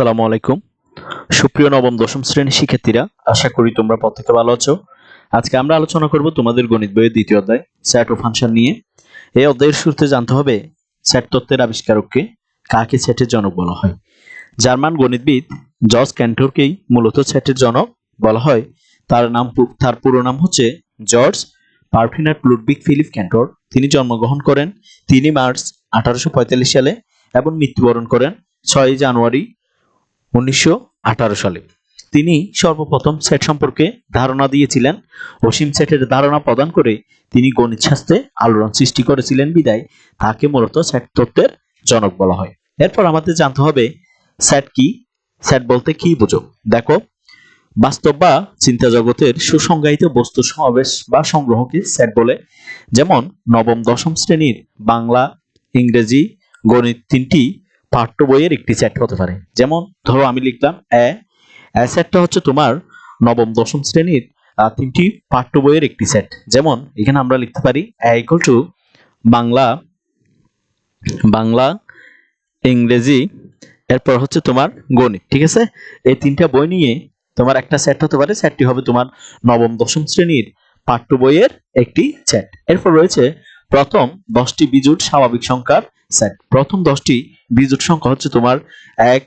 আসসালামু আলাইকুম। সুপ্রিয় নবম দশম শ্রেণীর শিক্ষার্থীরা, আশা করি তোমরা প্রত্যেকে ভালো আছো। আজকে আমরা আলোচনা করব তোমাদের গণিত বইয়ের দ্বিতীয় অধ্যায় সেট ও ফাংশন নিয়ে। এই অধ্যায়ের শুরুতে জানতে হবে সেট তত্ত্বের আবিষ্কারককে, কাকে সেটের জনক বলা হয়। জার্মান গণিতবিদ জর্জ ক্যান্টরকেই মূলত সেটের জনক বলা হয়। তার পুরো নাম হচ্ছে George Ferdinand Ludwig Philip Cantor. তিনি জন্মগ্রহণ করেন 3 মার্চ 1845 সালে এবং মৃত্যুবরণ করেন 6 জানুয়ারি 1918 সালে। তিনি সর্বপ্রথম সেট সম্পর্কে ধারণা দিয়েছিলেন। অসীম সেটের ধারণা প্রদান করে তিনি গণিত শাস্ত্রে আলোড়ন সৃষ্টি করেছিলেন বিদায় তাকে মূলত সেট তত্ত্বের জনক বলা হয়। এরপর আমাদের জানতে হবে সেট কি, সেট বলতে কি বোঝো। দেখো, বাস্তব বা চিন্তা জগতের সুসংজ্ঞায়িত বস্তু সমাবেশ বা সংগ্রহকে সেট বলে। যেমন নবম দশম শ্রেণীর বাংলা, ইংরেজি, গণিত তিনটি পাঠ্য বইয়ের একটি সেট হতে পারে। যেমন ধরো আমি লিখলাম এ সেটটা হচ্ছে তোমার নবম দশম শ্রেণীর তিনটি পাঠ্য বইয়ের একটি সেট। যেমন এখানে আমরা লিখতে পারি এ ইকুয়াল টু বাংলা, ইংরেজি, এরপর হচ্ছে তোমার গণিত। ঠিক আছে, এই তিনটা বই নিয়ে তোমার একটা সেট হতে পারে। সেটটি হবে তোমার নবম দশম শ্রেণীর পাঠ্য বইয়ের একটি সেট। এরপর রয়েছে প্রথম 10টি বিজোড় স্বাভাবিক সংখ্যার সেট। প্রথম 10টি বিজোড় সংখ্যা হচ্ছে তোমার 1,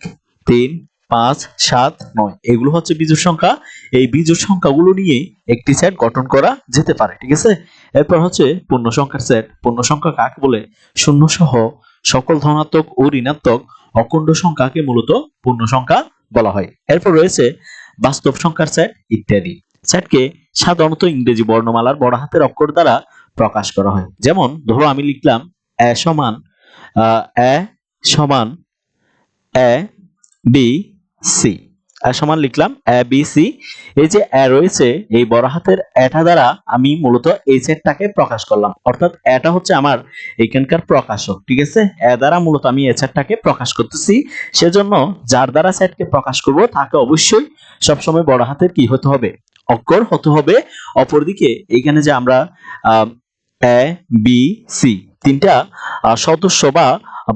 3, 5, 7, 9। এগুলো হচ্ছে বিজোড় সংখ্যা। এই বিজোড় সংখ্যাগুলো নিয়ে একটি সেট গঠন করা যেতে পারে। ঠিক আছে, এরপর হচ্ছে পূর্ণ সংখ্যার সেট। পূর্ণ সংখ্যা কাকে বলে? শূন্য সহ সকল ধনাত্মক ও ঋণাত্মক অখণ্ড সংখ্যাকে মূলত পূর্ণ সংখ্যা বলা হয়। এরপর রয়েছে বাস্তব সংখ্যার সেট ইত্যাদি। সেটকে সাধারণত ইংরেজি বর্ণমালার বড় হাতের অক্ষর দ্বারা প্রকাশ করা হয়। যেমন ধরো আমি লিখলাম এ সমান এ বি সি। সমান লিখলাম এ বি সি। এই যে এ রয়েছে, এই বড় হাতের এটা দ্বারা আমি মূলত এই সেটটাকে প্রকাশ করলাম। অর্থাৎ এটা হচ্ছে আমার এখানকার প্রকাশক। ঠিক আছে, এ দ্বারা মূলত আমি এই সেটটাকে প্রকাশ করতেছি। সেজন্য যার দ্বারা সেটকে প্রকাশ করব তাকে অবশ্যই সবসময় বড় হাতের কি হতে হবে? অক্ষর হতে হবে। অপরদিকে এখানে যে আমরা এ বি সি তিনটা সদস্য বা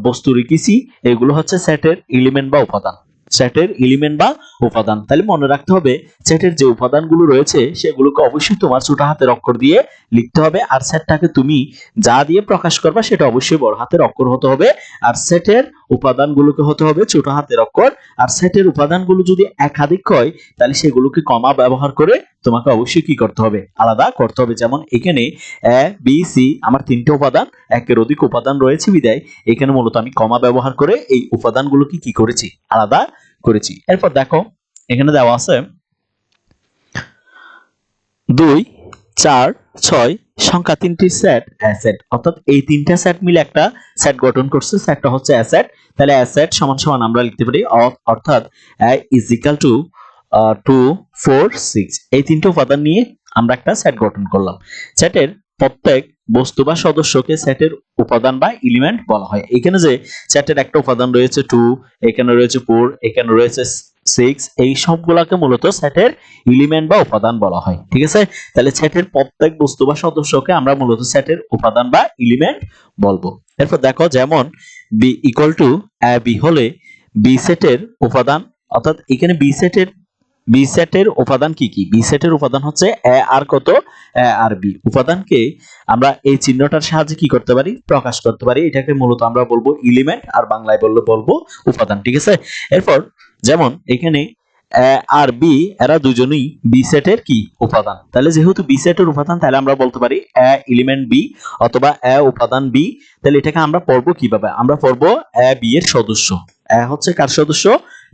বস্তু রেখেছি, এগুলো হচ্ছে সেটের এলিমেন্ট বা উপাদান। সেটের এলিমেন্ট বা উপাদান। তাহলে মনে রাখতে হবে সেটের যে উপাদানগুলো রয়েছে সেগুলোকে অবশ্যই তোমার ছোট হাতের অক্ষর দিয়ে লিখতে হবে। আর সেটটাকে তুমি যা দিয়ে প্রকাশ করবা সেটা অবশ্যই বড় হাতের অক্ষর হতে হবে। আর সেটের উপাদানগুলোকে হতে হবে ছোট হাতের অক্ষর। আর সেটের উপাদানগুলো যদি একাধিক হয় তাহলে সেগুলোকে কমা ব্যবহার করে তোমাকে অবশ্যই কি করতে হবে? আলাদা করতে হবে। যেমন এখানে এ বি সি আমার তিনটে উপাদান, একের অধিক উপাদান রয়েছে বিদায় এখানে মূলত আমি কমা ব্যবহার করে এই উপাদানগুলোকে কি করেছি? আলাদা করেছি। এরপর দেখো এখানে দেওয়া আছে 2, 4, 6 সংখ্যা তিনটির সেট অ্যাসেট। অর্থাৎ এই তিনটা সেট মিলে একটা সেট গঠন করছে। সেটটা হচ্ছে অ্যাসেট। তাহলে অ্যাসেট সমান সমান আমরা লিখতে পারি অর্থাৎ a is equal to 2, 4, 6। এই তিনটে উপাদান নিয়ে আমরা একটা সেট গঠন করলাম। সেটের প্রত্যেক বস্তু বা সদস্যকে সেটের উপাদান বা এলিমেন্ট বলা হয়। এখানে যে সেটের একটা উপাদান রয়েছে 2, এখানে রয়েছে 4, এখানে রয়েছে 6, এই সবগুলোকে মূলত সেটের এলিমেন্ট বা উপাদান বলা হয়। ঠিক আছে, তাহলে সেটের প্রত্যেক বস্তু বা সদস্যকে আমরা মূলত সেটের উপাদান বা এলিমেন্ট বলবো। এরপর দেখো যেমন B equal to A B হলে বি সেটের উপাদান, অর্থাৎ এখানে বি সেটের উপাদান কি কি? বি সেটের উপাদান হচ্ছে এ আর কত? এ আর বি। উপাদানকে আমরা এই চিহ্নটার সাহায্যে কি করতে পারি? প্রকাশ করতে পারি। এটাকে মূলত আমরা বলবো এলিমেন্ট, আর বাংলায় বলবো উপাদান। ঠিক আছে, এরপর যেমন এখানে এ আর বি এরা দুজনেই বি সেটের কি উপাদান। তাহলে যেহেতু বি সেটের উপাদান তাহলে আমরা বলতে পারি এ এলিমেন্ট বি অথবা এ উপাদান বি। তাহলে এটাকে আমরা পড়বো কিভাবে? আমরা পড়বো এ বি এর সদস্য। এ হচ্ছে কার সদস্য?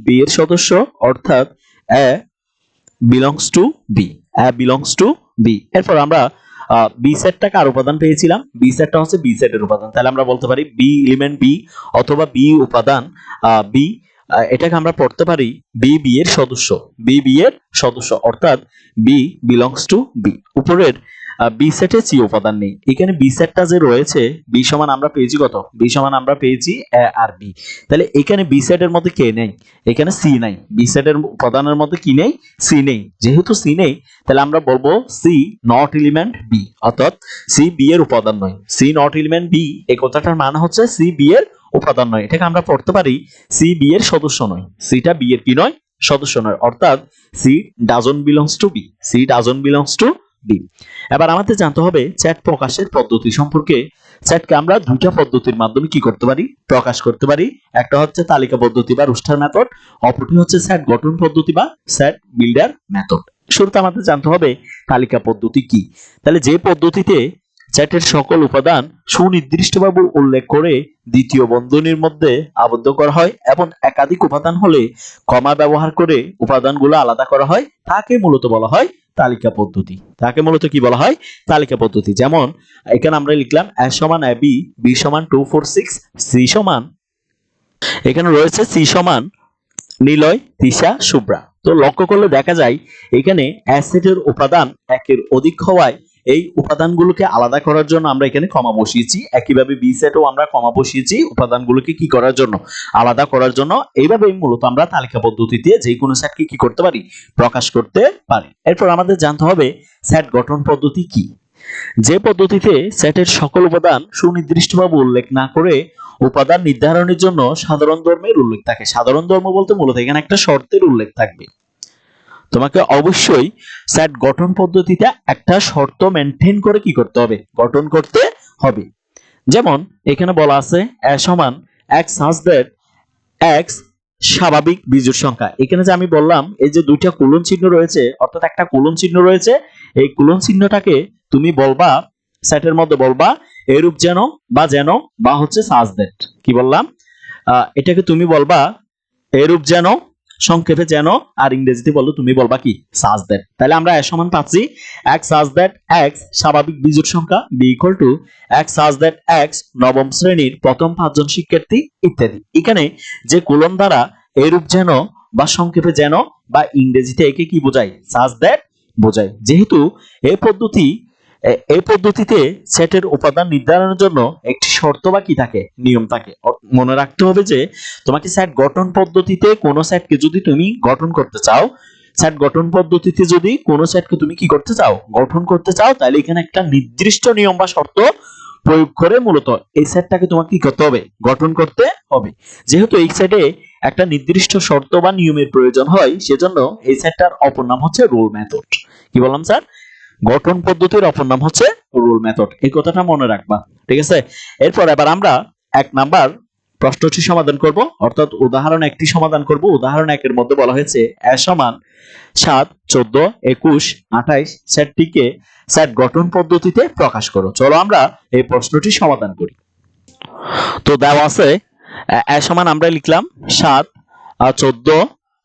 বি এর সদস্য। অর্থাৎ A belongs to B. A belongs to B. এরপর আমরা বি সেটটা কার উপাদান পেয়েছিলাম? বি সেটটা হচ্ছে বি সেটের উপাদান। তাহলে আমরা বলতে পারি বি এলিমেন্ট বি অথবা বি উপাদান বি। এটাকে আমরা পড়তে পারি বি বি এর সদস্য। বি বি এর সদস্য অর্থাৎ বি বিলংস টু বি। উপরের বি সেটে সি উপাদান নেই। এখানে বি সেটটা যে রয়েছে বি সমান আমরা পেয়েছি কত? বি সমান আমরা পেয়েছি এ আর বি। তাহলে এখানে বি সেটের মধ্যে কে নেই? এখানে সি নাই। বি সেটের উপাদানের মধ্যে কি নেই? সি নেই। যেহেতু সি নেই তাহলে আমরা বলবো সি নট এলিমেন্ট বি, অর্থাৎ সি বি এর উপাদান নয়। সি নট এলিমেন্ট বি এই কথাটার মানে হচ্ছে সি বি এর উপাদান নয়। এটাকে আমরা পড়তে পারি সি বি এর সদস্য নয়, সিটা বি এর কি নয়, সদস্য নয়, অর্থাৎ C doesn't belongs to B, C doesn't belongs to B. এবার আমাদের জানতে হবে সেট প্রকাশের পদ্ধতি সম্পর্কে। সেটকে আমরা দুইটা পদ্ধতির মাধ্যমে কি করতে পারি, প্রকাশ করতে পারি। একটা হচ্ছে তালিকা পদ্ধতি বা রোস্টার মেথড, অপরটি হচ্ছে সেট গঠন পদ্ধতি বা সেট বিল্ডার মেথড। শুরুতে আমাদের জানতে হবে তালিকা পদ্ধতি কি। তাহলে যে পদ্ধতিতে সেটের সকল উপাদান সুনির্দিষ্টভাবে উল্লেখ করে দ্বিতীয় বন্ধনীর মধ্যে আবদ্ধ করা হয় এবং একাধিক উপাদান হলে কমা ব্যবহার করে উপাদানগুলো আলাদা করা হয়, তাকে মূলত বলা হয় তালিকা পদ্ধতি। তাকে মূলত কি বলা হয়, তালিকা পদ্ধতি। যেমন এখানে আমরা লিখলাম a সমান ab, b সমান 2 4 6, c সমান, এখানে রয়েছে c সমান নিলয়, তিশা, শুভ্রা। তো লক্ষ্য করলে দেখা যায় এখানে অ্যাসেটের উপাদান একের অধিক হওয়ায় এই উপাদানগুলোকে আলাদা করার জন্য আমরা এখানে কমা বসিয়েছি। একইভাবে বি সেটেও আমরা কমা বসিয়েছি উপাদানগুলোকে কি করার জন্য, আলাদা করার জন্য। এইভাবেই মূলত আমরা তালিকা পদ্ধতিতে যে কোনো সেটকে কি করতে পারি, প্রকাশ করতে পারি। এরপর আমাদের জানতে হবে সেট গঠন পদ্ধতি কি। যে পদ্ধতিতে সেটের সকল উপাদান সুনির্দিষ্টভাবে উল্লেখ না করে উপাদান নির্ধারণের জন্য সাধারণ ধর্মের উল্লেখ থাকে। সাধারণ ধর্ম বলতে মূলত এখানে একটা শর্তের উল্লেখ থাকবে। তোমাকে অবশ্যই সেট গঠন পদ্ধতিতে একটা শর্ত মেনটেন করে কি করতে হবে, গঠন করতে হবে। যেমন এখানে বলা আছে a সমান x such that x স্বাভাবিক বিজোড় সংখ্যা। এখানে যে আমি বললাম এই যে দুইটা কোলন চিহ্ন রয়েছে, অর্থাৎ একটা কোলন চিহ্ন রয়েছে, এই কোলন চিহ্নটাকে তুমি বলবা সেটের মধ্যে বলবা এরূপ যেন বা যেন বা হচ্ছে such that। কি বললাম, এটাকে তুমি বলবা এরূপ যেন, সংক্ষেপে যেন, আর ইংরেজিতে বললো তুমি বলবা কি such that। তাহলে আমরা a সমান পাচ্ছি x such that x স্বাভাবিক বিজোড় সংখ্যা, b equal to x such that x নবম শ্রেণীর প্রথম 5 জন শিক্ষার্থী ইত্যাদি। এখানে যে কোলন দ্বারা এরূপ যেন বা সংক্ষেপে যেন বা ইংরেজিতে একে কি বোঝায়, such that বোঝায়। যেহেতু এই পদ্ধতিতে সেটের উপাদান নির্ধারণের জন্য একটি শর্ত বা কি থাকে, নিয়ম থাকে। মনে রাখতে হবে যে তোমাকে সেট গঠন পদ্ধতিতে কোন সেটকে যদি তুমি গঠন করতে চাও, সেট গঠন পদ্ধতিতে যদি কোন সেটকে তুমি কি করতে চাও, গঠন করতে চাও, তাহলে এখানে একটা নির্দিষ্ট নিয়ম বা শর্ত প্রয়োগ করে মূলত এই সেটটাকে তোমাকে কি করতে হবে, গঠন করতে হবে। যেহেতু এই সেটে একটা নির্দিষ্ট শর্ত বা নিয়মের প্রয়োজন হয়, সেজন্য এই সেটটার অপর নাম হচ্ছে রুল মেথড। কি বললাম স্যার, গঠন পদ্ধতির অপর নাম হচ্ছে রুল মেথড। এই কথাটা মনে রাখবা, ঠিক আছে। এরপর এবার আমরা 1 নাম্বার প্রশ্নটি সমাধান করব, অর্থাৎ উদাহরণ একটি সমাধান করব। উদাহরণ 1 এর মধ্যে বলা হয়েছে a সমান 7 14 21 28 সেটটিকে সেট গঠন পদ্ধতিতে প্রকাশ করো। চলো আমরা এই প্রশ্নটি সমাধান করি। তো দেওয়া আছে a সমান আমরা লিখলাম 7 14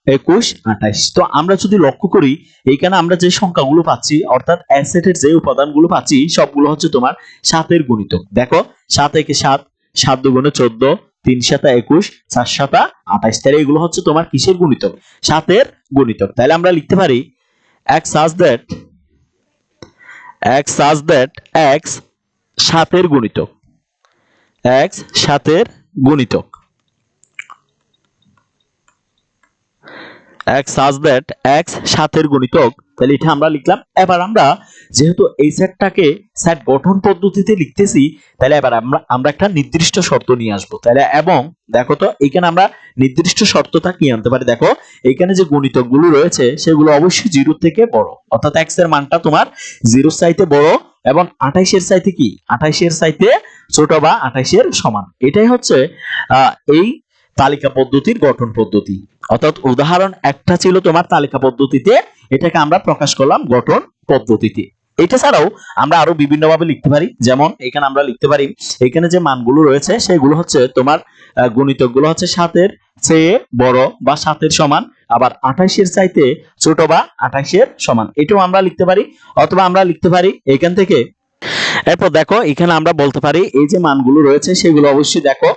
21 28। তো আমরা যদি লক্ষ্য করি এইখানে আমরা যে সংখ্যাগুলো পাচ্ছি, অর্থাৎ অ্যাসেটের যে উপাদানগুলো পাচ্ছি সবগুলো হচ্ছে তোমার 7 এর গুণিতক। দেখো 7 একে 7, 7 দুগুণে 14, 3 7 21, 4 7 28। তাহলে এগুলো হচ্ছে তোমার কিসের গুণিতক, 7 এর গুণিতক। তাহলে আমরা লিখতে পারি x such that x 7 এর গুণিতক, x 7 এর গুণিতক, x such that x 7 এর গুণিতক। তাহলে এটা আমরা লিখলাম। এবার আমরা যেহেতু এই সেটটাকে সেট গঠন পদ্ধতিতে লিখতেছি, তাহলে এবার আমরা একটা নির্দিষ্ট শর্ত নিয়ে আসবো। তাহলে এবং দেখো তো এখানে আমরা নির্দিষ্ট শর্তটা কি আনতে পারি। দেখো এখানে যে গুণিতকগুলো রয়েছে সেগুলো অবশ্যই 0 থেকে বড়, অর্থাৎ x এর মানটা তোমার 0 চাইতে বড় এবং 28 এর চাইতে কি, 28 এর চাইতে ছোট বা 28 এর সমান। এটাই হচ্ছে এই তালিকা পদ্ধতির গঠন পদ্ধতি। অর্থাৎ উদাহরণ একটা ছিল তোমার তালিকা পদ্ধতিতে, এটাকে আমরা প্রকাশ করলাম গঠন পদ্ধতিতে। এটা ছাড়াও আমরা আরো বিভিন্ন ভাবে লিখতে পারি। যেমন এখানে আমরা লিখতে পারি এখানে যে মানগুলো রয়েছে সেগুলো হচ্ছে তোমার গুণিতকগুলো হচ্ছে 7 এর চেয়ে বড় বা 7 এর সমান, আবার 28 এর চাইতে ছোট বা 28 এর সমান। এটাও আমরা লিখতে পারি। অথবা আমরা লিখতে পারি এখান থেকে, এরপর দেখো এখানে আমরা বলতে পারি এই যে মানগুলো রয়েছে সেগুলো অবশ্যই দেখো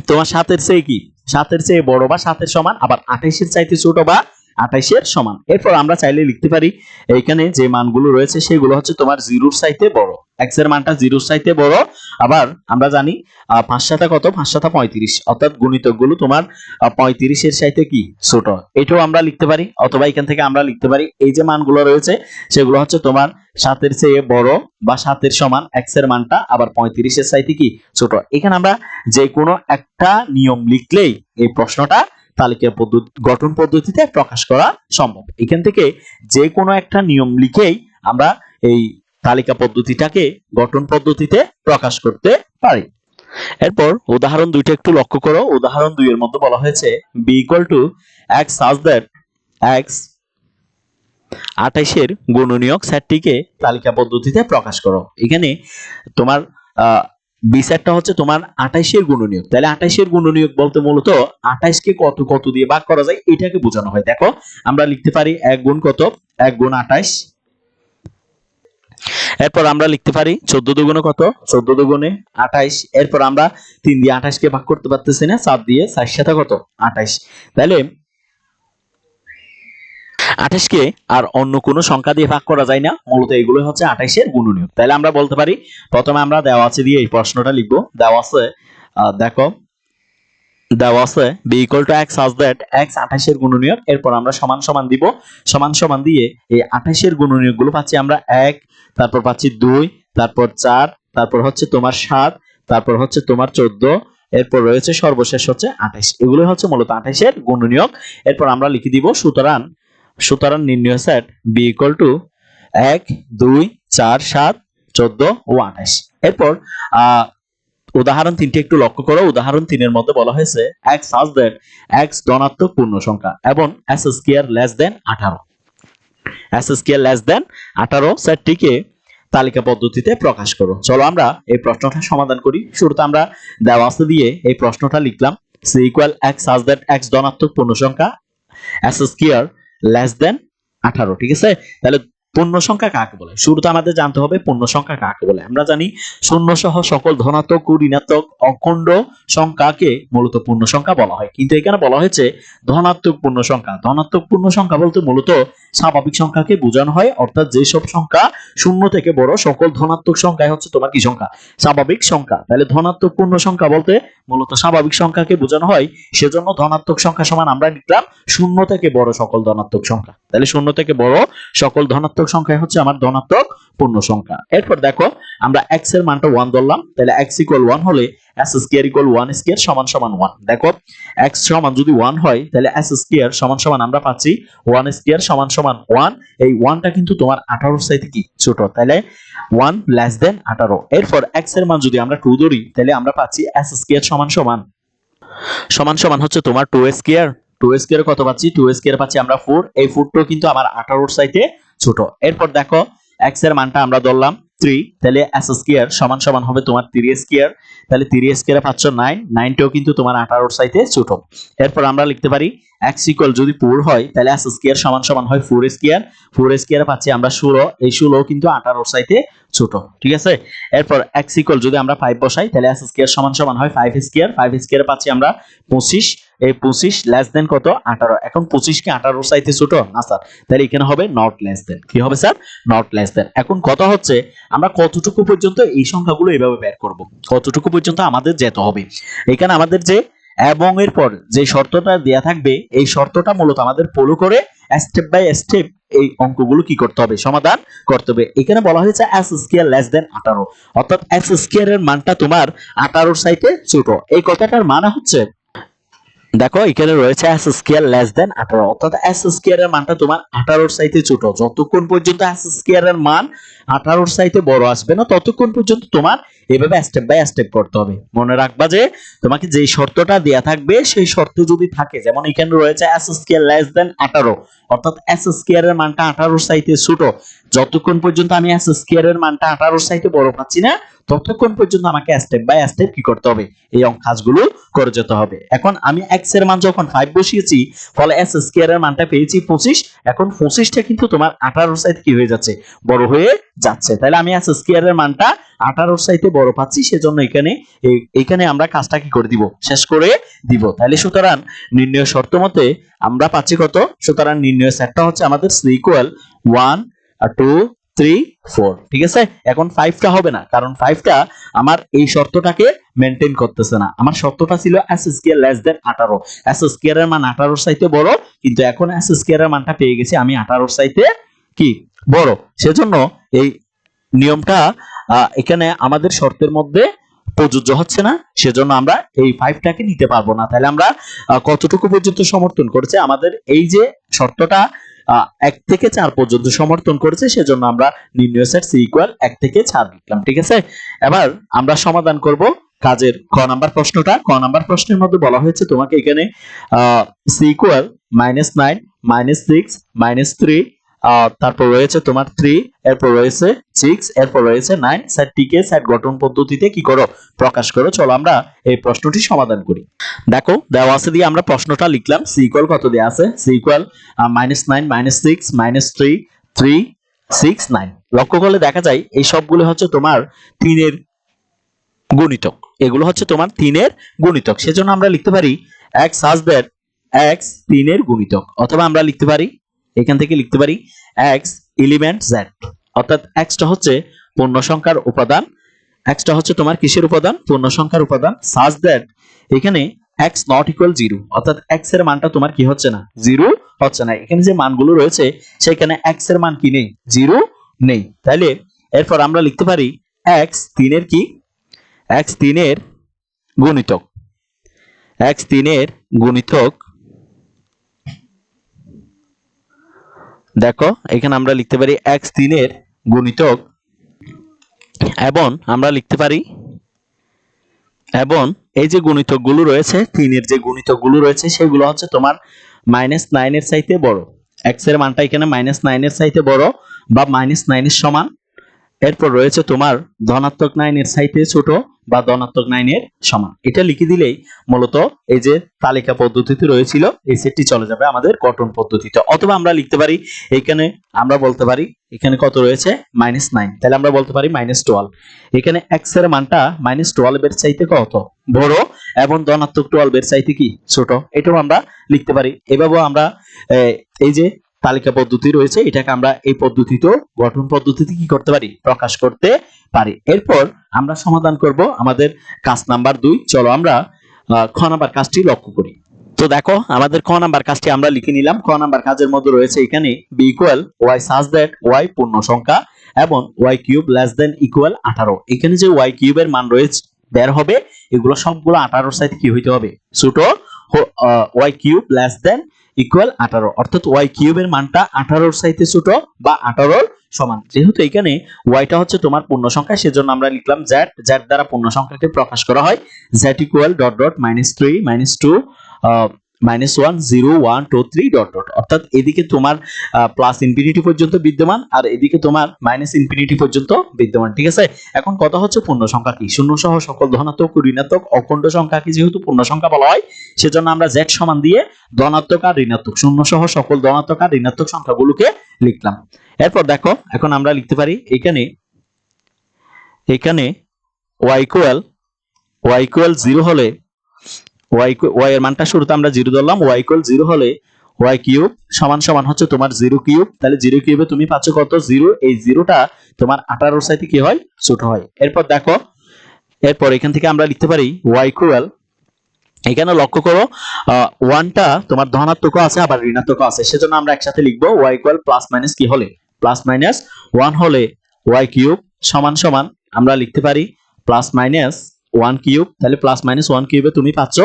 তোমার 7 এর চেয়ে কি, 7 এর চেয়ে বড় বা 7 এর সমান, আবার 28 এর চাইতে ছোট বা 28 এর সমান। এরপর আমরা চাইলে লিখতে পারি এইখানে যে মানগুলো রয়েছে সেগুলো হচ্ছে তোমার 0 এর চাইতে বড়। x এর মানটা 0 এর চাইতে বড়। আবার আমরা জানি 5 7 কত, 5 7 35, অর্থাৎ গুণিতকগুলো তোমার 35 এর চাইতে কি ছোট। এটাও আমরা লিখতে পারি, অথবা এখান থেকে আমরা লিখতে পারি এই যে মানগুলো রয়েছে সেগুলো হচ্ছে তোমার 7 এর চেয়ে বড় বা 7 এর সমান x এর মানটা আবার 35 এর চাইতে কি ছোট। এখানে আমরা যে কোনো একটা নিয়ম লিখলেই এই প্রশ্নটা তালিকা গঠন পদ্ধতিতে প্রকাশ করা সম্ভব। এখান থেকে যে কোনো একটা নিয়ম লিখেই আমরা এই তালিকা পদ্ধতিটাকে গঠন পদ্ধতিতে প্রকাশ করতে পারি। এরপর উদাহরণ 2টা একটু লক্ষ্য করো। উদাহরণ 2 এর মধ্যে বলা হয়েছে b = x such that x 28 এর গুণনীয়ক সেটটিকে তালিকা পদ্ধতিতে প্রকাশ করো। এখানে তোমার বি সেটটা হচ্ছে তোমার 28 এর গুণনীয়ক। তাহলে 28 এর গুণনীয়ক বলতে মূলত 28 কে কত কত দিয়ে ভাগ করা যায় এটাকে বোঝানো হয়। দেখো আমরা লিখতে পারি 1 গুণ কত, 1 গুণ 28। এরপর আমরা লিখতে পারি 14 দুগুণে কত, 14 দুগুণে 28। এরপর আমরা 3 দিয়ে 28 কে ভাগ করতে পারতেছি না, 7 দিয়ে 4 সাথে কত 28। তাহলে 28 কে আর অন্য কোনো সংখ্যা দিয়ে ভাগ করা যায় না, মূলত এগুলো হচ্ছে 28 এর গুণনীয়ক। তাহলে আমরা বলতে পারি প্রথমে আমরা দেওয়া আছে দিয়ে এই প্রশ্নটা লিখবো। দেওয়া আছে দেখো দেওয়া আছে b = x such that x 28 এর গুণনীয়ক। এরপর আমরা সমান সমান দিব, সমান সমান দিয়ে এই 28 এর গুণনীয়ক গুলো পাচ্ছি আমরা 1, তারপর পাচ্ছি 2, তারপর 4, তারপর হচ্ছে তোমার 7, তারপর হচ্ছে তোমার 14, এরপর রয়েছে সর্বশেষ হচ্ছে 28। এগুলো হচ্ছে মূলত 28 এর গুণনীয়ক। এরপর আমরা লিখে দিব সুতরাং নির্ণয় সেট b = 1, 2, 4, 7, 14 ও 28। এরপর উদাহরণ 3টি একটু লক্ষ্য করো। উদাহরণ 3 এর মধ্যে বলা হয়েছে x such that x ধনাত্মক পূর্ণ সংখ্যা এবং s² <18, s² <18 সেটটিকে তালিকা পদ্ধতিতে প্রকাশ করো। চলো আমরা এই প্রশ্নটা সমাধান করি। শুরুতে আমরা দেওয়া আছে দিয়ে এই প্রশ্নটা লিখলাম c = x such that x ধনাত্মক পূর্ণ সংখ্যা s² <18। ঠিক আছে, তাহলে পূর্ণ সংখ্যা কাকে বলে? শুরুতে আমাদের জানতে হবে পূর্ণ সংখ্যা কাকে বলে। আমরা জানি শূন্য সহ সকল ধনাত্মক ও ঋণাত্মক অখণ্ড সংখ্যাকে মূলত পূর্ণ সংখ্যা বলা হয়, কিন্তু এখানে বলা হয়েছে ধনাত্মক পূর্ণ সংখ্যা। ধনাত্মক পূর্ণ সংখ্যা বলতে মূলত স্বাভাবিক সংখ্যাকে বোঝানো হয়, অর্থাৎ যেসব সংখ্যা শূন্য থেকে বড় সকল ধনাত্মক সংখ্যাই হচ্ছে তোমার কি সংখ্যা? স্বাভাবিক সংখ্যা। তাহলে ধনাত্মক পূর্ণ সংখ্যা বলতে মূলত স্বাভাবিক সংখ্যাকে বোঝানো হয়, সেজন্য ধনাত্মক সংখ্যা সমান আমরা লিখলাম শূন্য থেকে বড় সকল ধনাত্মক সংখ্যা। তাহলে শূন্য থেকে বড় সকল ধনাত্মক সংখ্যা হচ্ছে আমার ধনাত্মক পূর্ণ সংখ্যা। এরপর দেখো আমরা x এর মানটা 1 ধরলাম, তাহলে x = 1 হলে s² = 1² = 1। দেখো x সমান যদি 1 হয় তাহলে s² সমান সমান আমরা পাচ্ছি 1² সমান 1। এই 1টা কিন্তু তোমার 18 এর চাইতে কি ছোট, তাহলে 1 <18। এরপর x এর মান যদি আমরা 2 ধরি তাহলে আমরা পাচ্ছি s² সমান হচ্ছে তোমার 2² কত পাচ্ছি? 2² পাচ্ছি আমরা 4। এই 4টা কিন্তু আমার 18 এর চাইতে ছোট। এরপর দেখো x এর মানটা আমরা ধরলাম 3, তাহলে s² সমান হবে তোমার 3² তাহলে 3² পাচ্ছ 9, 9টাও কিন্তু তোমার 18 এর চাইতে ছোট। এরপর আমরা লিখতে পারি x = যদি 4 হয় তাহলে s² সমান হয় 4² 4² পাচ্ছি আমরা 16, এই 16ও কিন্তু 18 এর চাইতে ছোট। ঠিক আছে, এরপর x = যদি আমরা 5 বসাই তাহলে s² সমান হয় 5² 5² পাচ্ছি আমরা 25, এই 25 <= কত 18। এখন 25 কি 18 এর চাইতে ছোট না স্যার? তাহলে এখানে হবে not less than। কি হবে স্যার? not less than। এখন কথা হচ্ছে আমরা কতটুকু পর্যন্ত এই সংখ্যাগুলো এভাবে বের করব, কতটুকু পর্যন্ত আমাদের যেতে হবে। এখানে আমাদের যে এবং এর পর যে শর্তটা দেয়া থাকবে এই শর্তটা মূলত আমাদের ফলো করে স্টেপ বাই স্টেপ এই অঙ্কগুলো কি করতে হবে? সমাধান করতে হবে। এখানে বলা হয়েছে s² <18, অর্থাৎ s² এর মানটা তোমার 18 এর চাইতে ছোট। এই কথাটার মানে হচ্ছে দেখো এখানে রয়েছে s² <18, অর্থাৎ s² এর মানটা তোমার 18 এর চাইতে ছোট। যতক্ষণ পর্যন্ত s² এর মান 18 এর চাইতে বড় আসবে না ততক্ষণ পর্যন্ত তোমার এভাবে স্টেপ বাই স্টেপ করতে হবে। মনে রাখবা যে তোমাকে যে শর্তটা দেয়া থাকবে সেই শর্ত যদি থাকে, যেমন এখানে রয়েছে s² <18, অর্থাৎ s² এর মানটা 18 এর চাইতে ছোট, যতক্ষণ পর্যন্ত আমি s² এর মানটা 18 এর চাইতে বড় পাচ্ছি না ততক্ষণ পর্যন্ত আমাকে স্টেপ বাই স্টেপ কি করতে হবে, এই কাজগুলো করে যেতে হবে। এখন আমি x এর মান যখন 5 বসিয়েছি, ফলে s স্কয়ার এর মানটা পেয়েছি 25। এখন 25টা কিন্তু তোমার 18 এর সাথে কি হয়ে যাচ্ছে, বড় হয়ে যাচ্ছে। তাহলে আমি s স্কয়ার এর মানটা 18 এর সাথে বড় পাচ্ছি, সেজন্য এখানে আমরা কাজটা কি করে দিব, শেষ করে দিব। তাহলে সুতরাং নির্ণয় শর্ত মতে আমরা পাচ্ছি কত, সুতরাং নির্ণয় সেটটা হচ্ছে আমাদের c ইকুয়াল 1 2 3 4। ঠিক আছে, এখন 5টা হবে না, কারণ 5টা আমার এই শর্তটাকে মেইনটেইন করতেছে না। আমার শর্তটা ছিল s square less than 18, s square এর মান 18 এর চাইতে বড়, কিন্তু এখন s স্কয়ার এর মানটা পেয়ে গেছি আমি 18 এর চাইতে কি বড়, সেজন্য এই নিয়মটা এখানে আমাদের শর্তের মধ্যে প্রযোজ্য হচ্ছে না, সেজন্য আমরা এই 5টাকে নিতে পারবো না। তাহলে আমরা কতটুকু পর্যন্ত সমর্থন করেছে, আমাদের এই যে শর্তটা 1 থেকে 4 পর্যন্ত সমর্থন করেছে, সেজন্য আমরা নির্ণয় সেট c ইকুয়াল 1 থেকে 4 লিখলাম। ঠিক আছে, এবার আমরা সমাধান করব কাজের ক নাম্বার প্রশ্নটা। ক নাম্বার প্রশ্নের মধ্যে বলা হয়েছে তোমাকে এখানে c ইকুয়াল -9 -6 -3, তারপর রয়েছে তোমার 3, এরপর রয়েছে 6, এরপর রয়েছে 9, সেটটিকে সেট গঠন পদ্ধতিতে কি করো, প্রকাশ করো। চলো আমরা এই প্রশ্নটি সমাধান করি। দেখো দেওয়া আছে দিয়ে আমরা প্রশ্নটা লিখলাম। c ইকুয়াল কত দেয়া আছে, c ইকুয়াল -9 -6 -3 3 6 9। লক্ষ্য করলে দেখা যায় এই সবগুলো হচ্ছে তোমার 3 এর গুণিতক, এগুলো হচ্ছে তোমার 3 এর গুণিতক, সেজন্য আমরা লিখতে পারি x such that x 3 এর গুণিতক, অথবা আমরা লিখতে পারি এখান থেকে লিখতে পারি x এলিমেন্ট z, অর্থাৎ x টা হচ্ছে পূর্ণ সংখ্যার উপাদান, x টা হচ্ছে তোমার কিসের উপাদান, পূর্ণ সংখ্যার উপাদান, such that এখানে x not equal 0, অর্থাৎ x এর মানটা তোমার কি হচ্ছে না, 0 হচ্ছে না। এখানে যে মানগুলো রয়েছে সেখানে x এর মান কি নেই, 0 নেই। তাহলে এরপর আমরা লিখতে পারি x 3 এর কি, x 3 এর গুণিতক, x 3 এর গুণিতক। দেখো এখানে আমরা লিখতে পারি x 3 এর গুণিতক, এবং আমরা লিখতে পারি, এবং এই যে গুণিতকগুলো রয়েছে 3 এর যে গুণিতকগুলো রয়েছে সেগুলো হচ্ছে তোমার -9 এর চাইতে বড়, x এর মানটা এখানে -9 এর চাইতে বড় বা -9 এর সমান। এরপর রয়েছে তোমার ধনাত্মক 9 এর চাইতে ছোট বা ধনাত্মক 9 এর সমান। এটা লিখে দিলেই মূলত এই যে তালিকা পদ্ধতিতে রয়েছিল এই সেটটি চলে যাবে আমাদের গঠন পদ্ধতিতে। অথবা আমরা লিখতে পারি এখানে, আমরা বলতে পারি এখানে কত রয়েছে, -9, তাহলে আমরা বলতে পারি -12। এখানে x এর মানটা -12 এর চাইতে কত বড় এবং ধনাত্মক 12 এর চাইতে কি ছোট, এটাও আমরা লিখতে পারি। এভাবেও আমরা এই যে তালিকা পদ্ধতি রয়েছে এটাকে আমরা এই পদ্ধতিতেও গঠন পদ্ধতিতে কি করতে পারি, প্রকাশ করতে পারি। এরপর আমরা সমাধান করব আমাদের কাজ নাম্বার 2। চলো আমরা খ নাম্বার কাজটি লক্ষ্য করি। তো দেখো আমাদের খ নাম্বার কাজটি আমরা লিখে নিলাম। খ নাম্বার কাজের মধ্যে রয়েছে এখানে b equal y such that y পূর্ণ সংখ্যা এবং y cube less than equal 18। এখানে যে y কিউবের মান রয়েছে বের হবে, এগুলো সবগুলো 18 এর সাথে কি হইতে হবে, ছোট, y cube less than equal 18, অর্থাৎ y কিউবের মানটা 18 এর চাইতে ছোট বা 18 এর সমান। যেহেতু এখানে y টা হচ্ছে তোমার পূর্ণ সংখ্যা, সেজন্য আমরা লিখলাম z, z দ্বারা পূর্ণ সংখ্যাকে প্রকাশ করা হয়, z equal dot dot -3 -2 -1 0 1 2 3 dot dot, অর্থাৎ এদিকে তোমার প্লাস ইনফিনিটি পর্যন্ত বিদ্যমান আর এদিকে তোমার মাইনাস ইনফিনিটি পর্যন্ত বিদ্যমান। ঠিক আছে, এখন কথা হচ্ছে পূর্ণ সংখ্যা কি, শূন্য সহ সকল ধনাত্মক ঋণাত্মক অখণ্ড সংখ্যাকে যেহেতু পূর্ণ সংখ্যা বলা হয়, সেজন্য আমরা z সমান দিয়ে ধনাত্মক আর ঋণাত্মক, শূন্য সহ সকল ধনাত্মক আর ঋণাত্মক সংখ্যাগুলোকে লিখলাম। এরপর দেখো এখন আমরা লিখতে পারি এখানে y ইকুয়াল 0 হলে y এর মানটা শুরুতে আমরা 0 ধরলাম, y ইকুয়াল 0 হলে y কিউব সমান সমান হচ্ছে তোমার 0 কিউব। তাহলে 0 কিউবে তুমি পাচ্ছ কত, 0। এই 0টা তোমার 18 এর চাইতে কি হয়, ছোট হয়। এরপর দেখো, এরপর এখান থেকে আমরা লিখতে পারি y ইকুয়াল, এখানে লক্ষ্য করো 1টা তোমার ধনাত্মক আছে আবার ঋণাত্মক আছে, সেজন্য আমরা একসাথে লিখবো y ইকুয়াল প্লাস মাইনাস কি হলে, প্লাস মাইনাস 1 হলে y কিউব সমান সমান আমরা লিখতে পারি প্লাস মাইনাস 1 কিউব, তাহলে প্লাস মাইনাস 1 কিউবে তুমি পাচ্ছ।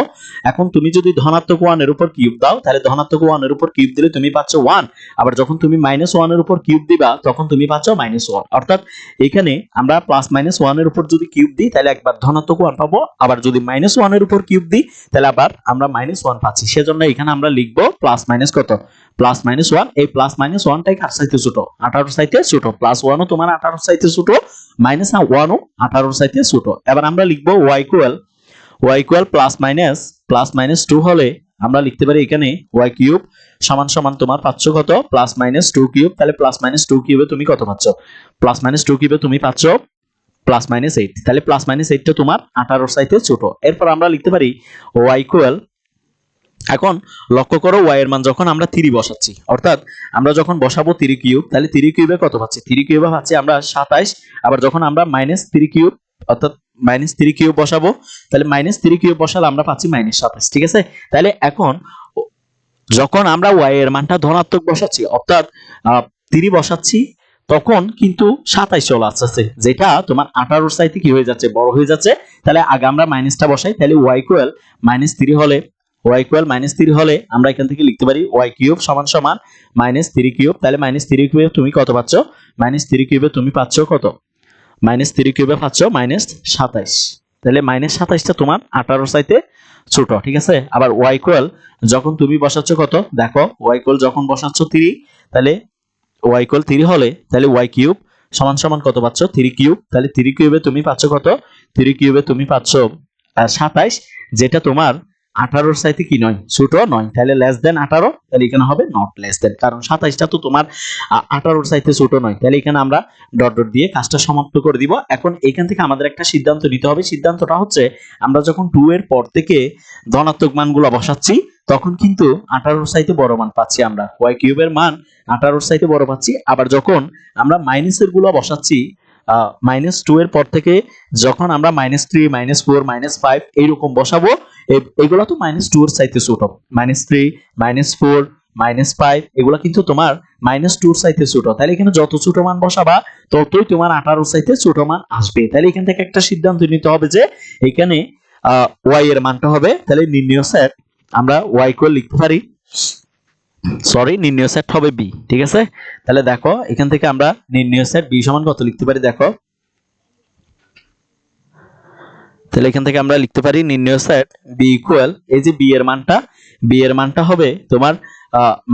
এখন তুমি যদি ধনাত্মক 1 এর উপর কিউব দাও, তাহলে ধনাত্মক 1 এর উপর কিউব দিলে তুমি পাচ্ছ 1। আবার যখন তুমি মাইনাস 1 এর উপর কিউব দিবা তখন তুমি পাচ্ছ মাইনাস 1। অর্থাৎ এখানে আমরা প্লাস মাইনাস 1 এর উপর যদি কিউব দিই তাহলে একবার ধনাত্মক 1 পাবো, আবার যদি মাইনাস 1 এর উপর কিউব দিই তাহলে আবার আমরা মাইনাস 1 পাচ্ছি। সেজন্য এখানে আমরা লিখবো প্লাস মাইনাস কত, প্লাস মাইনাস 1। এই প্লাস মাইনাস 1টাই কার চাইতে ছোট, 18 চাইতে ছোট। প্লাস 1 ও তোমার 18 চাইতে ছোট, মাইনাস 1 ও 18 চাইতে ছোট। এবার আমরা লিখবো y ইকুয়াল প্লাস মাইনাস 2 হলে আমরা লিখতে পারি এখানে y কিউব সমান সমান তোমার পাচ্ছ কত, প্লাস মাইনাস 2 কিউব। তাহলে প্লাস মাইনাস 2 কিউবে তুমি কত পাচ্ছ, প্লাস মাইনাস 2 কিউবে তুমি পাচ্ছ প্লাস মাইনাস 8। তাহলে প্লাস মাইনাস 8টা তোমার 18 চাইতে ছোট। এরপর আমরা লিখতে পারি y ইকুয়াল, এখন লক্ষ্য করো y এর মান যখন আমরা 3 বসাচ্ছি, অর্থাৎ আমরা যখন বসাবো 3 কিউব, তাহলে 3 কিউবে কত পাচ্ছি, 3 কিউবে পাচ্ছি আমরা 27। আবার যখন আমরা মাইনাস 3 কিউব অর্থাৎ মাইনাস 3 কিউব বসাবো, তাহলে মাইনাস 3 কিউব বসালে আমরা পাচ্ছি মাইনাস 27। ঠিক আছে, তাহলে এখন যখন আমরা y এর মানটা ধনাত্মক বসাচ্ছি অর্থাৎ 3 বসাচ্ছি, তখন কিন্তু 27 চলে আসছে, যেটা তোমার 18 চাইতে কি হয়ে যাচ্ছে, বড় হয়ে যাচ্ছে। তাহলে আগে আমরা মাইনাসটা বসাই, তাহলে y ইকুয়াল মাইনাস 3 হলে, y ইকুয়াল মাইনাস 3 হলে আমরা এখান থেকে লিখতে পারি y কিউব সমান সমান মাইনাস 3 কিউব। তাহলে মাইনাস 3 কিউবে তুমি কত পাচ্ছ, মাইনাস 3 কিউবে তুমি পাচ্ছ কত, মাইনাস 3 কিউবে পাচ্ছ মাইনাস 27। তাহলে মাইনাস 27টা তোমার 18 চাইতে ছোট। ঠিক আছে, আবার y ইকুয়াল যখন তুমি বসাচ্ছ কত, দেখো y ইকুয়াল যখন বসাচ্ছ 3, তাহলে y ইকুয়াল 3 হলে তাহলে y কিউব সমান সমান কত পাচ্ছ, 3 কিউব। তাহলে 3 কিউবে তুমি পাচ্ছ কত, 3 কিউবে তুমি পাচ্ছ 27, যেটা তোমার 18 চাইতে কি নয়, ছোট নয়। তাহলে লেস দেন 18, তাহলে এখানে হবে নট লেস দেন, কারণ 27টা তো তোমার 18 চাইতে ছোট নয়। তাহলে এখানে আমরা ডট ডট দিয়ে কাজটা সমাপ্ত করে দিব। এখন এখান থেকে আমাদের একটা সিদ্ধান্ত নিতে হবে। সিদ্ধান্তটা হচ্ছে আমরা যখন 2 এর পর থেকে ধনাত্মক মানগুলো বসাচ্ছি তখন কিন্তু 18 চাইতে বড় মান পাচ্ছি, আমরা y কিউবের মান 18 চাইতে বড় পাচ্ছি। আবার যখন আমরা মাইনাসের গুলো বসাচ্ছি মাইনাস 2 এর পর থেকে যখন আমরা মাইনাস 3 মাইনাস 4 মাইনাস 5 এইরকম বসাবো, এগুলো তো মাইনাস 2 এর চাইতে ছোট, মাইনাস 3 মাইনাস 4 মাইনাস 5 এগুলো কিন্তু তোমার মাইনাস 2 এর চাইতে ছোট। তাহলে এখানে যত ছোট মান বসাবা ততই তোমার 18 চাইতে ছোট মান আসবে। তাহলে এখান থেকে একটা সিদ্ধান্ত নিতে হবে যে এখানে y এর মানটা হবে, তাহলে নির্ণয় সেট আমরা y ইকুয়াল লিখতে পারি, সরি নির্ণয় সেট হবে b। ঠিক আছে, তাহলে দেখো এখান থেকে আমরা নির্ণয় সেট b সমান কত লিখতে পারি, দেখো তাহলে এখান থেকে আমরা লিখতে পারি নির্ণয় সেট b ইকুয়াল, এই যে b এর মানটা হবে তোমার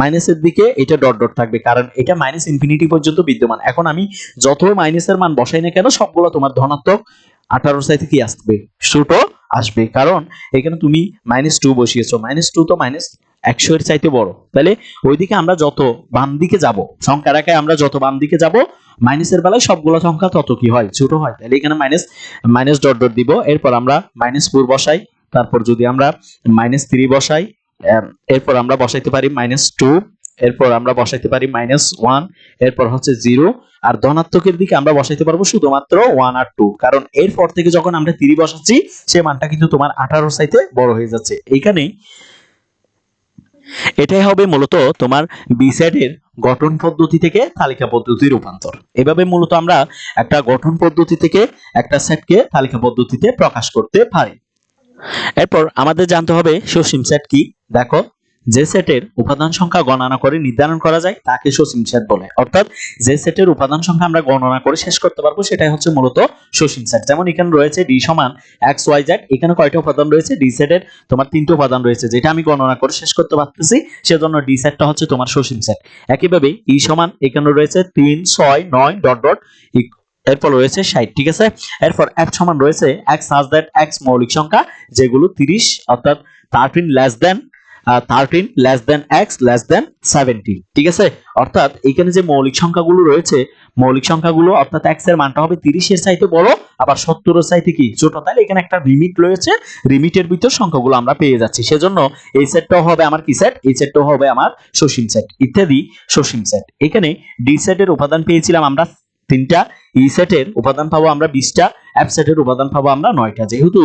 মাইনাসের দিকে এটা ডট ডট থাকবে, কারণ এটা মাইনাস ইনফিনিটি পর্যন্ত বিদ্যমান। এখন আমি যত মাইনাসের মান বসাই না কেন সবগুলো তোমার ধনাত্মক 18 চাইতে কি আসবে, ছোট আসবে, কারণ এখানে তুমি মাইনাস 2 বসিয়েছো, মাইনাস 2 তো মাইনাস 100 এর চাইতে বড়। তাহলে ওইদিকে আমরা যত বাম দিকে যাব, সংখ্যা রেখায় আমরা যত বাম দিকে যাব মাইনাসের বেলায় সবগুলো সংখ্যা তত কি হয়, ছোট হয়। তাহলে এখানে মাইনাস ডট ডট দিব, এরপর আমরা মাইনাস 4 বসাই, তারপর যদি আমরা মাইনাস 3 বসাই, এরপর আমরা বসাইতে পারি মাইনাস 2, এরপর আমরা বসাইতে পারি মাইনাস 1, এরপর হচ্ছে 0। আর ধনাত্মকের দিকে আমরা বসাইতে পারবো শুধুমাত্র 1 আর 2, কারণ এরপর থেকে যখন আমরা 3 বসাচ্ছি সেই মানটা কিন্তু তোমার 18 চাইতে বড় হয়ে যাচ্ছে। এইখানেই এটাই হবে মূলত তোমার বি সেটের গঠন পদ্ধতি থেকে তালিকা পদ্ধতি রূপান্তর। এভাবে মূলত আমরা একটা গঠন পদ্ধতি থেকে একটা সেটকে তালিকা পদ্ধতিতে প্রকাশ করতে পারি। এরপর আমাদের জানতে হবে সসীম সেট কি। দেখো, যে সেটের উপাদান সংখ্যা গণনা করে নির্ধারণ করা যায় তাকে সসীম সেট বলে, অর্থাৎ যে সেটের উপাদান সংখ্যা আমরা গণনা করে শেষ করতে পারবো সেটাই হচ্ছে মূলত সসীম সেট। যেমন এখানে রয়েছে d সমান xyz, এখানে কয়টা উপাদান রয়েছে, d সেটের তোমার 3টা উপাদান রয়েছে, যেটা আমি গণনা করে শেষ করতে পারতেছি, সেজন্য d সেটটা হচ্ছে তোমার সসীম সেট। একইভাবে e সমান এখানে রয়েছে 3 6 9 ডট ডট, এরপর রয়েছে 60। ঠিক আছে, এরপর f সমান রয়েছে x such that x মৌলিক সংখ্যা যেগুলো 30 অর্থাৎ 13 less than x less than 70। ঠিক আছে, অর্থাৎ এখানে যে মৌলিক সংখ্যাগুলো রয়েছে, মৌলিক সংখ্যাগুলো অর্থাৎ x এর মানটা হবে 30 এর চাইতে বড়, আবার 70 এর চাইতে কি ছোট। তাহলে এখানে একটা লিমিট রয়েছে, লিমিটের ভিতর সংখ্যাগুলো আমরা পেয়ে যাচ্ছি, সেজন্য এই সেটটাও হবে আমার কি সেট, এই সেটটাও হবে আমার সসীম সেট ইত্যাদি সসীম সেট। এখানে ডি সেটের উপাদান পেয়েছিলাম আমরা 3টা, ই সেটের উপাদান পাবো আমরা 20টা, এফ সেটের উপাদান পাবো আমরা 9টা। যেহেতু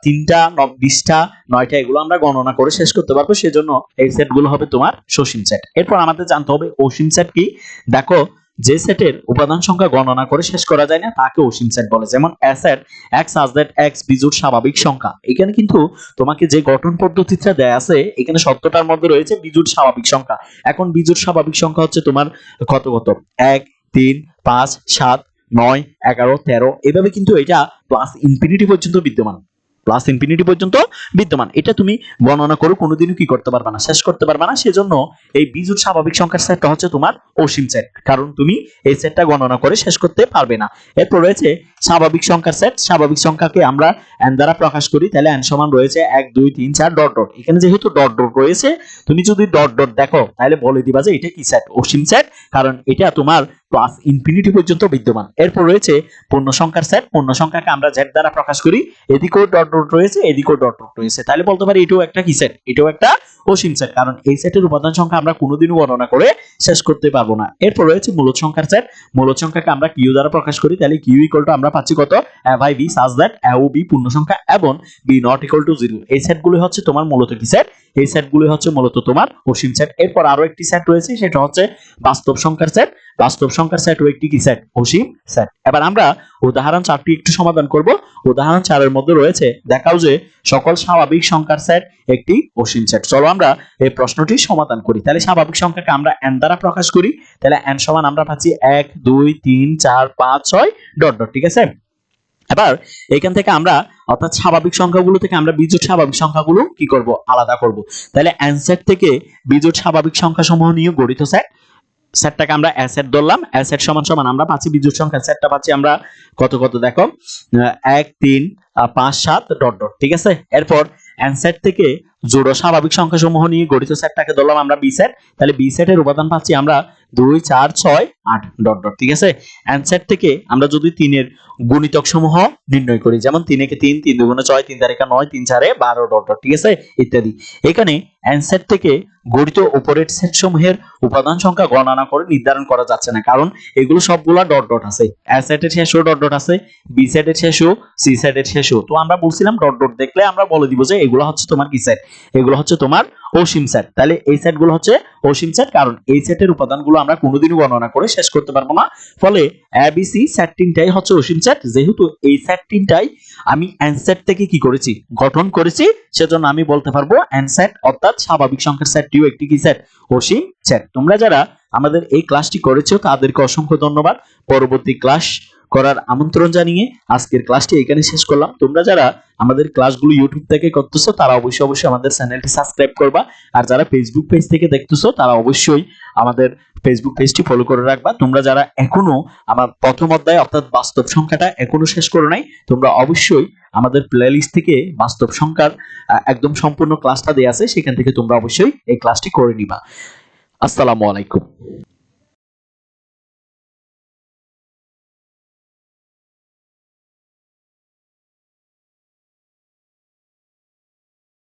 3টা 20টা 9টা এগুলো আমরা গণনা করে শেষ করতে পারবো, সেজন্য এই সেটগুলো হবে তোমার সসীম সেট। এরপর আমাদের জানতে হবে অসীম সেট কি। দেখো, যে সেটের উপাদান সংখ্যা গণনা করে শেষ করা যায় না তাকে অসীম সেট বলে। যেমন a set x such that x বিজোড় স্বাভাবিক সংখ্যা। এখানে কিন্তু তোমাকে যে গঠন পদ্ধতিটা দেয়া আছে এখানে শর্তটার মধ্যে রয়েছে বিজোড় স্বাভাবিক সংখ্যা। এখন বিজোড় স্বাভাবিক সংখ্যা হচ্ছে তোমার কত 1 3 5 7 9 11 13 এভাবে কিন্তু এটা প্লাস ইনফিনিটি পর্যন্ত বিদ্যমান। এটা তুমি গণনা করে কোনোদিনও কি করতে পারবে না, শেষ করতে পারবে না। সেজন্য এই বিজোড় স্বাভাবিক সংখ্যার সেটটা হচ্ছে তোমার অসীম সেট, কারণ তুমি এই সেটটা গণনা করে শেষ করতে পারবে না। এরপর রয়েছে স্বাভাবিক সংখ্যার সেট। স্বাভাবিক সংখ্যাকে আমরা n দ্বারা প্রকাশ করি, তাহলে n সমান রয়েছে 1 2 3 4 ডট ডট। এখানে যেহেতু ডট ডট রয়েছে, তুমি যদি ডট ডট দেখো তাহলে বলে দিবা যে এটা কি সেট, অসীম সেট, কারণ এটা তোমার প্লাস ইনফিনিটি পর্যন্ত বিদ্যমান। এরপর রয়েছে পূর্ণ সংখ্যার সেট। পূর্ণ সংখ্যাকে আমরা z দ্বারা প্রকাশ করি, এদিকেও ডট ডট রয়েছে এদিকেও ডট ডট রয়েছে, তাহলে বলতে পারি এটাও একটা কি সেট, এটাও একটা অসীম সেট, কারণ এই সেটের উপাদান সংখ্যা আমরা কোনোদিনও গণনা করে শেষ করতে পারবো না। এরপর রয়েছে মূলদ সংখ্যার সেট। মূলদ সংখ্যাকে আমরা কিউ দ্বারা প্রকাশ করি, তাহলে কিউ ইকুয়াল টু আমরা পাচ্ছি কত a by b such that a ও b পূর্ণ সংখ্যা এবং b নট ইকুয়াল টু 0। এই সেটগুলো হচ্ছে তোমার মূলত কি সেট, এই সেটগুলো হচ্ছে মূলত তোমার অসীম সেট। এরপর আরো একটি সেট রয়েছে, সেটা হচ্ছে বাস্তব সংখ্যার সেট। বাস্তব সংখ্যার সেট ও একটি কি সেট, অসীম সেট। এবার আমরা উদাহরণ 4টি একটু সমাধান করব। উদাহরণ 4 এর মধ্যে রয়েছে দেখাও যে সকল স্বাভাবিক সংখ্যার সেট একটি অসীম সেট। চলো আমরা এই প্রশ্নটি সমাধান করি। তাহলে স্বাভাবিক সংখ্যাকে আমরা n দ্বারা প্রকাশ করি, তাহলে n সমান আমরা পাচ্ছি 1 2 3 4 5 6 ডট ডট, ঠিক আছে। এবার এখান থেকে আমরা অর্থাৎ স্বাভাবিক সংখ্যাগুলো থেকে আমরা বিজোড় স্বাভাবিক সংখ্যাগুলো কি করব, আলাদা করব। তাহলে n সেট থেকে বিজোড় স্বাভাবিক সংখ্যা সমূহ নিয়ে গঠিত সেট, সেটটাকে আমরা a সেট ধরলাম। a সেট সমান সমান আমরা পাচ্ছি বিজোড় সংখ্যার সেটটা পাচ্ছি আমরা কত দেখো 1 3 5 7 ডট ডট, ঠিক আছে। এরপর n সেট থেকে জোড় স্বাভাবিক সংখ্যা সমূহ নিয়ে গঠিত সেটটাকে ধরলাম আমরা b সেট, তাহলে b সেটের উপাদান পাচ্ছি আমরা 2 4 6 8 ডট ডট, ঠিক আছে। n সেট থেকে আমরা যদি 3 এর গুণিতক সমূহ নির্ণয় করি, যেমন 3 একে 3 3 2 6 3 4 9 3 4 12 ডট ডট, ঠিক আছে, ইত্যাদি। এখানে n সেট থেকে গঠিত উপরের সেট সমূহের উপাদান সংখ্যা গণনা করে নির্ধারণ করা যাচ্ছে না, কারণ এগুলো সবগুলা ডট ডট আছে। a সেটের শেষেও ডট ডট আছে, b সেটের শেষেও, c সেটের শেষেও। তো আমরা বলছিলাম ডট ডট দেখলে আমরা বলে দিব যে এগুলো হচ্ছে তোমার কি সেট, এগুলো হচ্ছে তোমার অসীম সেট। তাহলে এই সেটগুলো হচ্ছে অসীম সেট, কারণ এই সেটের উপাদানগুলো আমরা কোনোদিনও গণনা করে শেষ করতে পারবো না। ফলে a b c সেট তিনটাই হচ্ছে অসীম সেট। যেহেতু এই সেট তিনটাই আমি n সেট থেকে কি করেছি, গঠন করেছি, সেজন্য আমি বলতে পারবো n সেট অর্থাৎ স্বাভাবিক সংখ্যার সেটটিও একটি কি সেট, অসীম সেট। তোমরা যারা আমাদের এই ক্লাসটি করেছো তাদেরকে অসংখ্য ধন্যবাদ। পরবর্তী ক্লাস করার আমন্ত্রণ জানিয়ে আজকের ক্লাসটি এখানে শেষ করলাম। তোমরা যারা আমাদের ক্লাসগুলো ইউটিউব থেকে করতেছো তারা অবশ্যই আমাদের চ্যানেলটি সাবস্ক্রাইব করবা, আর যারা ফেসবুক পেজ থেকে দেখতেছো তারা অবশ্যই আমাদের ফেসবুক পেজটি ফলো করে রাখবা। তোমরা যারা এখনো আমার প্রথম অধ্যায় অর্থাৎ বাস্তব সংখ্যাটা এখনো শেষ করো নাই, তোমরা অবশ্যই আমাদের প্লেলিস্ট থেকে বাস্তব সংখ্যার একদম সম্পূর্ণ ক্লাসটা দেয়া আছে, সেখান থেকে তোমরা অবশ্যই এই ক্লাসটি করে নিবা। আসসালামু আলাইকুম।